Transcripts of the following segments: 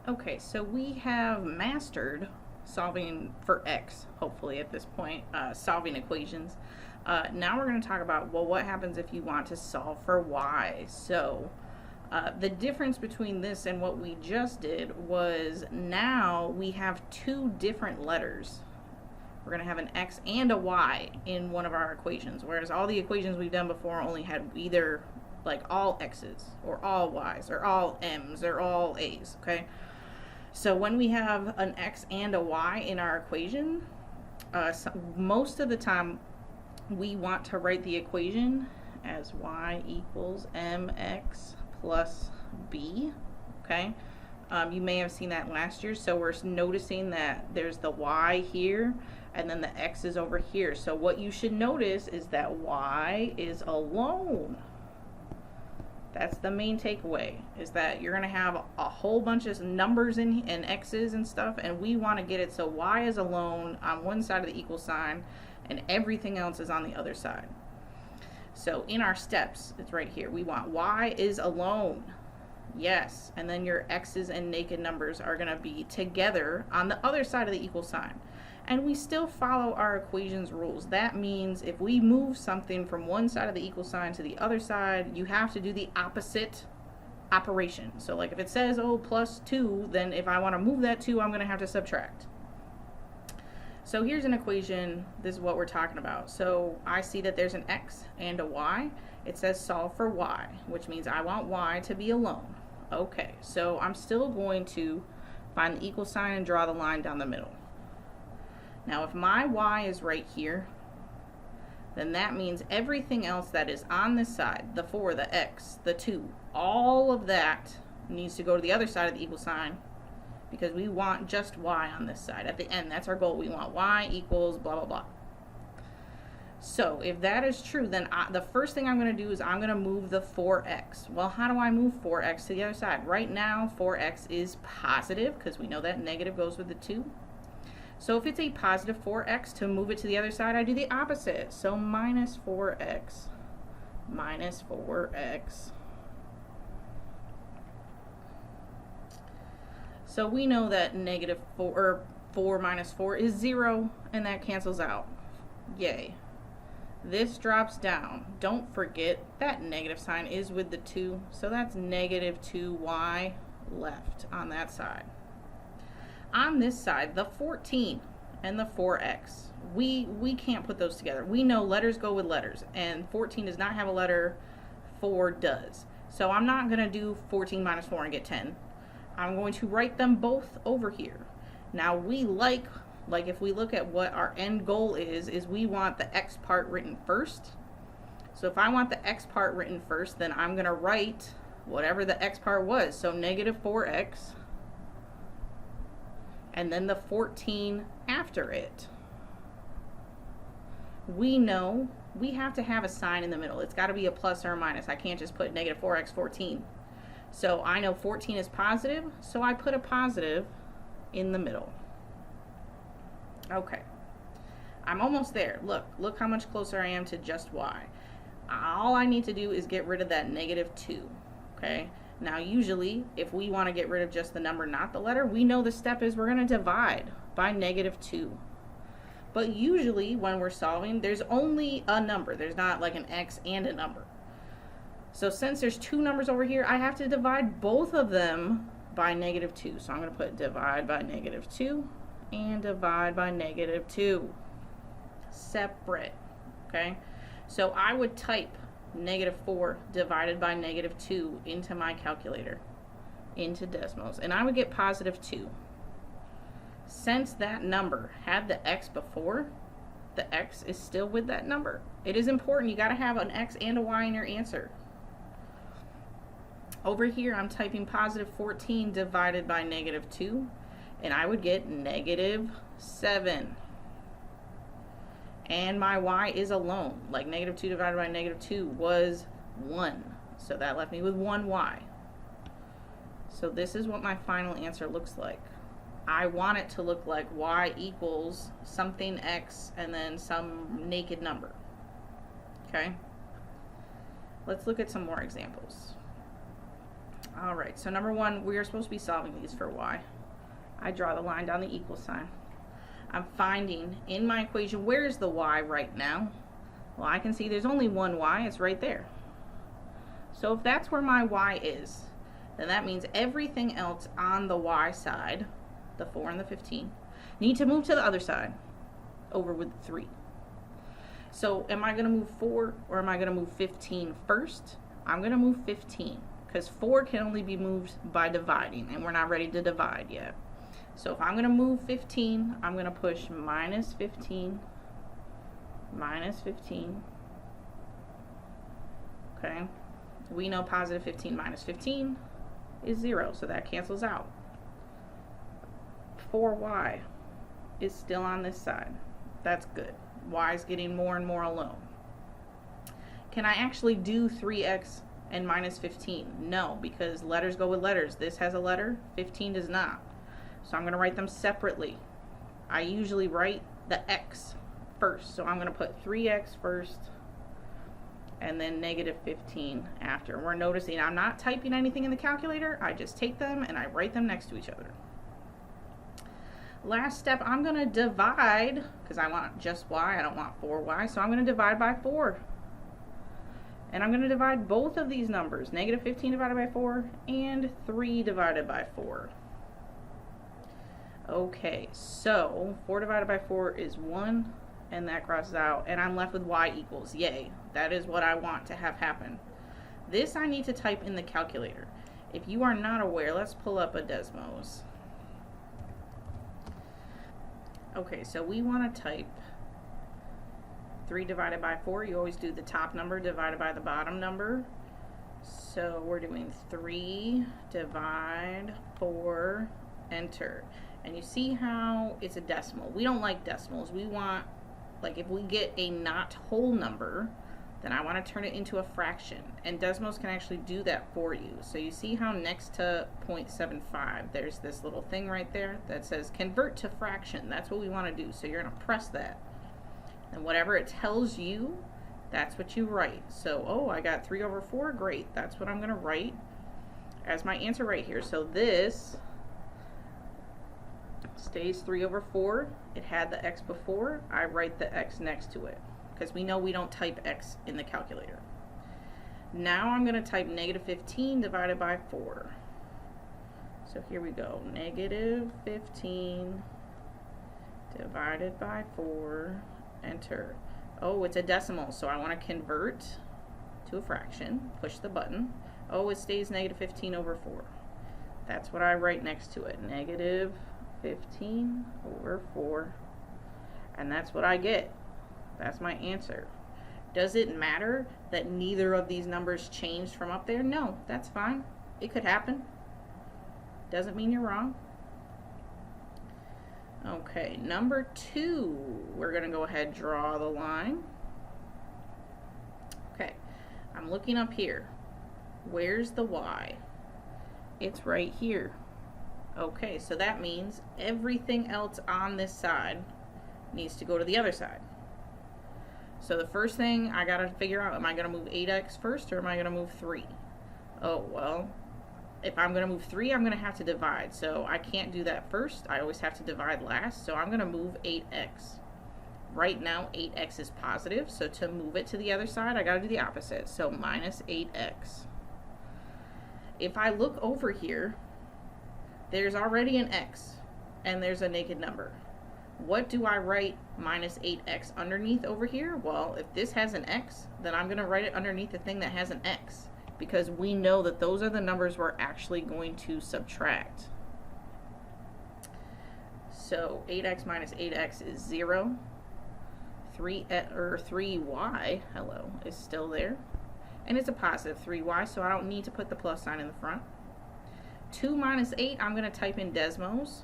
Okay, so we have mastered solving for x, hopefully at this point, solving equations. Now we're going to talk about, well, what happens if you want to solve for y? So the difference between this and what we just did was now we have two different letters. We're going to have an x and a y in one of our equations, whereas all the equations we've done before only had either like all x's or all y's or all m's or all a's, okay? So when we have an x and a y in our equation, most of the time we want to write the equation as y equals mx plus b, okay? You may have seen that last year, so we're noticing that there's the y here and then the x is over here. So what you should notice is that y is alone. That's the main takeaway, is that you're going to have a whole bunch of numbers and x's and stuff, and we want to get it so y is alone on one side of the equal sign and everything else is on the other side. So in our steps, it's right here. We want y is alone. Yes, and then your x's and naked numbers are going to be together on the other side of the equal sign. And we still follow our equations rules. That means if we move something from one side of the equal sign to the other side, you have to do the opposite operation. So like if it says, oh, plus 2, then if I want to move that 2, I'm going to have to subtract. So here's an equation. This is what we're talking about. So I see that there's an x and a y. It says solve for y, which means I want y to be alone. Okay, so I'm still going to find the equal sign and draw the line down the middle. Now if my y is right here, then that means everything else that is on this side, the 4, the x, the 2, all of that needs to go to the other side of the equal sign, because we want just y on this side. At the end, that's our goal. We want y equals blah, blah, blah. So if that is true, then the first thing I'm going to do is I'm going to move the 4x. Well, how do I move 4x to the other side? Right now, 4x is positive, because we know that negative goes with the 2. So if it's a positive 4x, to move it to the other side, I do the opposite. So minus 4x, minus 4x. So we know that negative 4 minus 4 is 0, and that cancels out. Yay. This drops down. Don't forget that negative sign is with the 2, so that's negative 2y left on that side. On this side, the 14 and the 4x, we can't put those together. We know letters go with letters, and 14 does not have a letter, 4 does. So I'm not going to do 14 minus 4 and get 10. I'm going to write them both over here. Now we like if we look at what our end goal is we want the x part written first. So if I want the x part written first, then I'm going to write whatever the x part was. So negative 4x. And then the 14 after it. We know we have to have a sign in the middle. It's got to be a plus or a minus. I can't just put negative 4x 14. So I know 14 is positive, so I put a positive in the middle. Okay, I'm almost there. Look how much closer I am to just y. All I need to do is get rid of that negative 2, okay? Now usually, if we want to get rid of just the number, not the letter, we know the step is we're going to divide by negative 2. But usually, when we're solving, there's only a number. There's not like an x and a number. So since there's 2 numbers over here, I have to divide both of them by negative 2. So I'm going to put divide by negative 2 and divide by negative 2. Separate, okay? So I would type negative 4 divided by negative 2 into my calculator, into decimals, and I would get positive 2. Since that number had the x before, the x is still with that number. It is important. You got to have an x and a y in your answer. Over here, I'm typing positive 14 divided by negative 2, and I would get negative 7. And my y is alone. Like negative 2 divided by negative 2 was 1. So that left me with 1y. So this is what my final answer looks like. I want it to look like y equals something x and then some naked number. Okay? Let's look at some more examples. All right, so number one, we are supposed to be solving these for y. I draw the line down the equal sign. I'm finding in my equation, where is the y right now? Well, I can see there's only one y, it's right there. So if that's where my y is, then that means everything else on the y side, the 4 and the 15, need to move to the other side, over with the 3. So am I going to move 4 or am I going to move 15 first? I'm going to move 15 because 4 can only be moved by dividing, and we're not ready to divide yet. So if I'm going to move 15, I'm going to push minus 15, minus 15. Okay, we know positive 15 minus 15 is 0, so that cancels out. 4y is still on this side. That's good. Y is getting more and more alone. Can I actually do 3x and minus 15? No, because letters go with letters. This has a letter, 15 does not. So I'm going to write them separately. I usually write the x first. So I'm going to put 3x first and then negative 15 after. We're noticing I'm not typing anything in the calculator. I just take them and I write them next to each other. Last step, I'm going to divide, because I want just y, I don't want 4y, so I'm going to divide by 4. And I'm going to divide both of these numbers, negative 15 divided by 4 and 3 divided by 4. Okay, so 4 divided by 4 is 1, and that crosses out, and I'm left with y equals, yay. That is what I want to have happen. This I need to type in the calculator. If you are not aware, let's pull up a Desmos. Okay, so we want to type 3 divided by 4. You always do the top number divided by the bottom number. So we're doing 3 divide 4, enter. And you see how it's a decimal. We don't like decimals. We want, like, if we get a not whole number, then I want to turn it into a fraction. And Desmos can actually do that for you. So you see how next to 0.75, there's this little thing right there that says convert to fraction. That's what we want to do. So you're going to press that. And whatever it tells you, that's what you write. So, oh, I got 3 over 4. Great. That's what I'm going to write as my answer right here. So this stays 3 over 4. It had the x before. I write the x next to it because we know we don't type x in the calculator. Now I'm going to type negative 15 divided by 4. So here we go. Negative 15 divided by 4. Enter. Oh, it's a decimal, so I want to convert to a fraction. Push the button. Oh, it stays negative 15 over 4. That's what I write next to it. Negative 15 over 4. And that's what I get. That's my answer. Does it matter that neither of these numbers changed from up there? No, that's fine. It could happen. Doesn't mean you're wrong. Okay, number 2, we're going to go ahead and draw the line. Okay, I'm looking up here. Where's the y? It's right here. Okay, so that means everything else on this side needs to go to the other side. So the first thing I got to figure out, am I going to move 8x first or am I going to move 3? Oh, well, if I'm going to move 3, I'm going to have to divide. So I can't do that first. I always have to divide last. So I'm going to move 8x. Right now, 8x is positive. So to move it to the other side, I got to do the opposite. So minus 8x. If I look over here, there's already an x and there's a naked number. What do I write minus 8x underneath over here? Well, if this has an x, then I'm going to write it underneath the thing that has an x, because we know that those are the numbers we're actually going to subtract. So 8x minus 8x is 0. 3y, hello, is still there. And it's a positive 3y, so I don't need to put the plus sign in the front. 2 minus 8, I'm going to type in Desmos,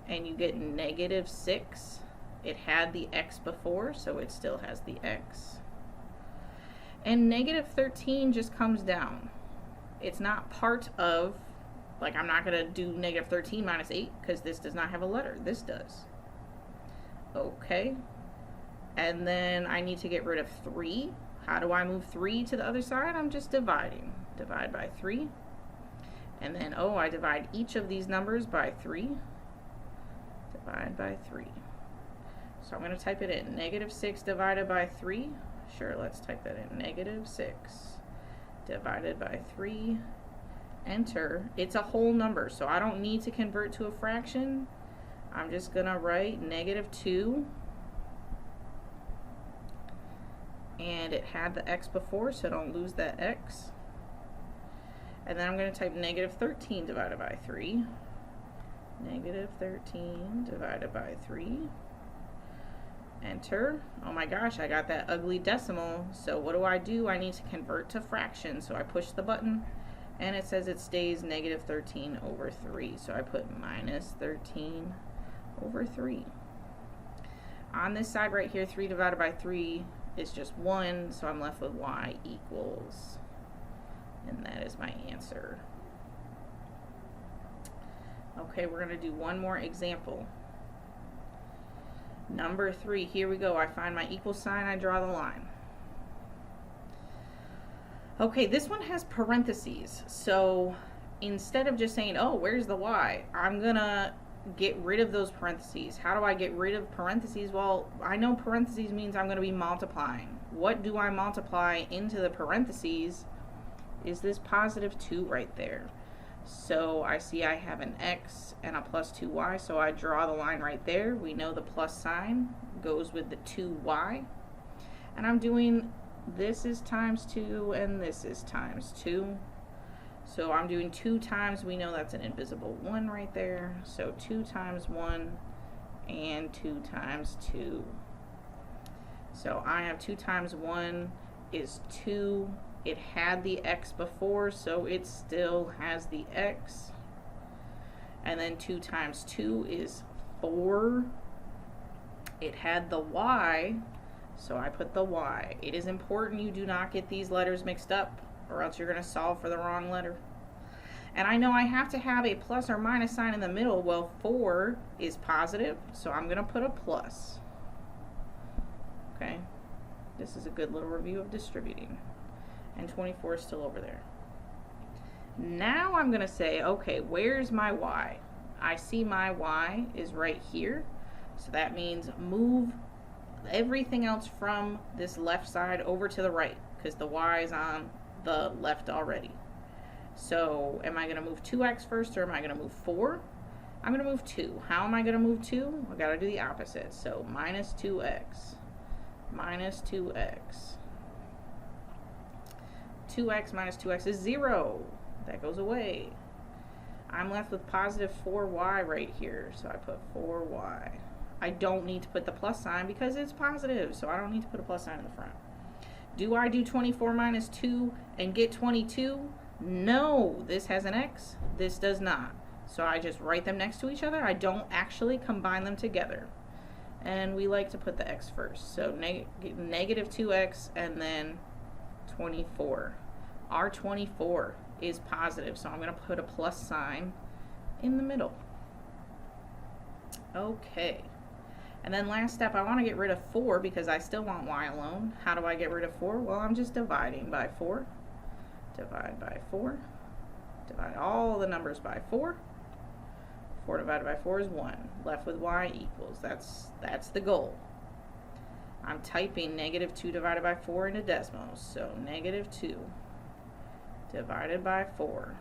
and you get negative 6. It had the x before, so it still has the x. And negative 13 just comes down. It's not part of, like, I'm not going to do negative 13 minus 8 because this does not have a letter. This does. Okay. And then I need to get rid of 3. How do I move 3 to the other side? I'm just dividing. Divide by 3. And then, oh, I divide each of these numbers by 3. Divide by 3. So I'm going to type it in. Negative 6 divided by 3. Sure, let's type that in. Negative 6 divided by 3. Enter. It's a whole number, so I don't need to convert to a fraction. I'm just going to write negative 2. And it had the x before, so don't lose that x. And then I'm going to type negative 13 divided by 3. Negative 13 divided by 3. Enter. Oh my gosh, I got that ugly decimal. So what do? I need to convert to fraction. So I push the button, and it says it stays negative 13 over 3. So I put minus 13 over 3. On this side right here, 3 divided by 3 is just 1, so I'm left with y equals, and that is my answer. Okay, we're going to do one more example. Number 3, here we go. I find my equal sign, I draw the line. Okay, this one has parentheses, so instead of just saying, oh, where's the y, I'm going to get rid of those parentheses. How do I get rid of parentheses? Well, I know parentheses means I'm going to be multiplying. What do I multiply into the parentheses? Is this positive 2 right there. So I see I have an x and a plus 2y, so I draw the line right there. We know the plus sign goes with the 2y. And I'm doing, this is times 2 and this is times 2. So I'm doing 2 times, we know that's an invisible 1 right there. So 2 times 1 and 2 times 2. So I have 2 times 1 is 2. It had the x before, so it still has the x. And then 2 times 2 is 4. It had the y, so I put the y. It is important you do not get these letters mixed up, or else you're going to solve for the wrong letter. And I know I have to have a plus or minus sign in the middle. Well, 4 is positive, so I'm going to put a plus. Okay, this is a good little review of distributing. And 24 is still over there. Now I'm going to say, okay, where's my y? I see my y is right here, so that means move everything else from this left side over to the right, because the y is on the left already. So am I going to move 2x first, or am I going to move 4? I'm going to move 2. How am I going to move 2? I got to do the opposite. So minus 2x. Minus 2x. 2x minus 2x is 0. That goes away. I'm left with positive 4y right here. So I put 4y. I don't need to put the plus sign because it's positive, so I don't need to put a plus sign in the front. Do I do 24 minus 2 and get 22? No, this has an x, this does not. So I just write them next to each other. I don't actually combine them together. And we like to put the x first. So negative 2x and then 24. Our 24 is positive, so I'm going to put a plus sign in the middle. Okay. And then last step, I want to get rid of 4 because I still want y alone. How do I get rid of 4? Well, I'm just dividing by 4. Divide by 4. Divide all the numbers by 4. 4 divided by 4 is 1. Left with y equals. That's the goal. I'm typing negative 2 divided by 4 into decimals. So negative 2 divided by 4.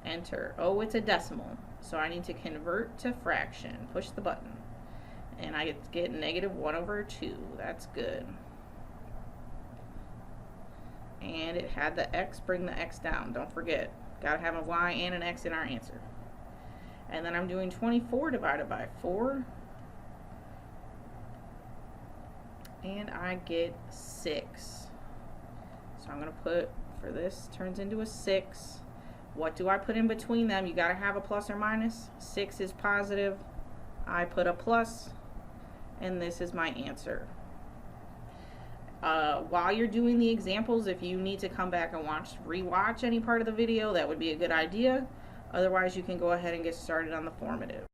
Enter. Oh, it's a decimal. So I need to convert to fraction. Push the button. And I get negative 1 over 2. That's good. And it had the x, bring the x down. Don't forget, got to have a y and an x in our answer. And then I'm doing 24 divided by 4. And I get 6. So I'm going to put, for this, turns into a 6. What do I put in between them? You got to have a plus or minus. 6 is positive. I put a plus. And this is my answer. While you're doing the examples, if you need to come back and rewatch any part of the video, that would be a good idea. Otherwise, you can go ahead and get started on the formative.